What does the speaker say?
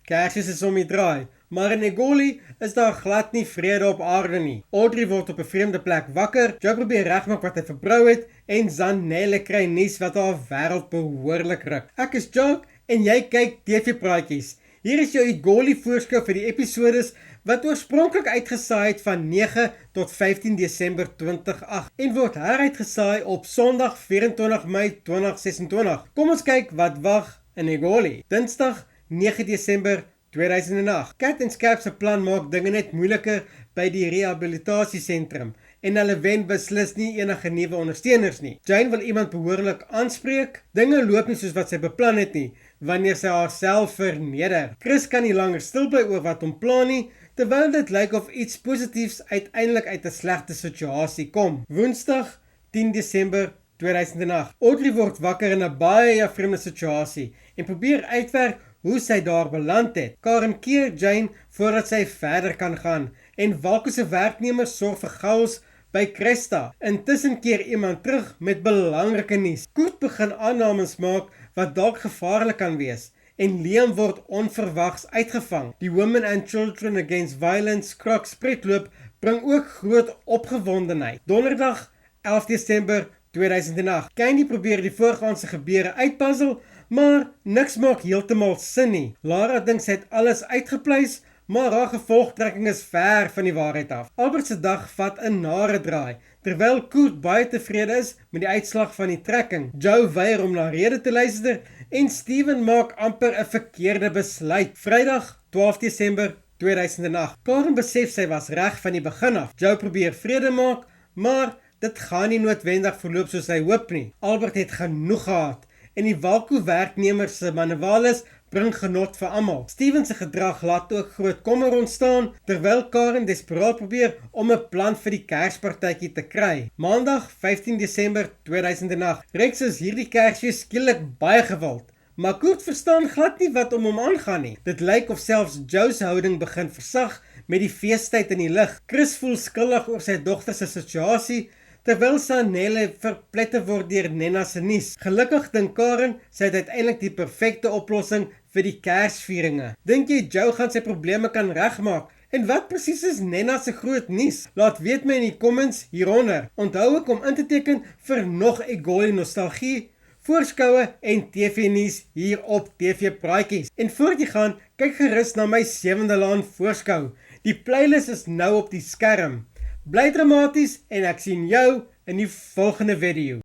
Kersfees is om die draai, maar in Egoli is daar glad nie vrede op aarde nie. Audrey word op 'n vreemde plek wakker, Joe probeer regmaak wat hy verbrou het, en Zanelle kry nuus wat haar wêreld behoorlik ruk. Ek is Jock en jy kyk TV-praatjies. Hier is jou Egoli voorskou vir die episodes wat oorspronklik uitgesaai het van 9 tot 15 Desember 2008 en word heruitgesaai op Sondag 24 Mei 2026. Kom ons kyk wat wag in Egoli. Dinsdag 9 Desember 2008. Kat en Skerp se plan maak dinge net moeiliker by die rehabilitasiesentrum en hulle wen beslis nie enige nuwe ondersteuners nie. Jane wil iemand behoorlik aanspreek. Dinge loop nie soos wat sy beplan het nie wanneer sy haarself verneder. Chris kan nie langer stil bly oor wat hom pla nie, terwyl dit lyk of iets positiefs uiteindelik uit 'n slegte situasie kom. Woensdag 10 Desember 2008. Audrey word wakker in 'n baie vreemde situasie en probeer uitwerk hoe sy daar beland het. Karen keer Jane voordat sy verder kan gaan en Walko se werknemers sorg vir chaos by Cresta. Intussen keer iemand terug met belangrike nuus. Kurt begin aannames maak wat dalk gevaarlik kan wees en Liam word onverwags uitgevang. Die Women and Children Against Violence Kraks-spretloop bring ook groot opgewondenheid. Donderdag 11 Desember 2008. Candy probeer die voorgaande gebeure uitpuzzle, maar niks maak heeltemal sin nie. Lara dink sy het alles uitgepleis, maar haar gevolgtrekking is ver van die waarheid af. Albert se dag vat 'n nare draai, terwyl Kurt baie tevrede is met die uitslag van die trekking. Joe weier om na rede te luister en Steven maak amper 'n verkeerde besluit. Vrydag 12 Desember 2008. Karen besef sy was reg van die begin af. Joe probeer vrede maak, maar dit gaan nie noodwendig verloop soos hy hoop nie. Albert het genoeg gehad en die Walko werknemers se manewales bring genot vir almal. Steven se gedrag laat ook groot kommer ontstaan, terwyl Karen desperaat probeer om 'n plan vir die Kerspartytjie te kry. Maandag 15 Desember 2008. Rex is hierdie Kersfees skielik baie gewild, maar Kurt verstaan glad nie wat om hom aangaan nie. Dit lyk of selfs Joe se houding begin versag met die feestyd in die lug. Chris voel skuldig oor sy dogter se situasie, terwyl Zanelle verpletter word deur Nenna se nuus. Gelukkig dink Karen sy het uiteindelik die perfekte oplossing vir die Kersvieringe. Dink jy Joe gaan sy probleme kan regmaak? En wat presies is Nenna se groot nuus? Laat weet my in die comments hieronder. Onthou ook om in te teken vir nog Egoli nostalgie, voorskoue en TV-nuus hier op TV Praatjies. En voordat jy gaan, kyk gerus na my 7de laan voorskou. Die playlist is nou op die skerm. Bly dramaties en ek sien jou in die volgende video.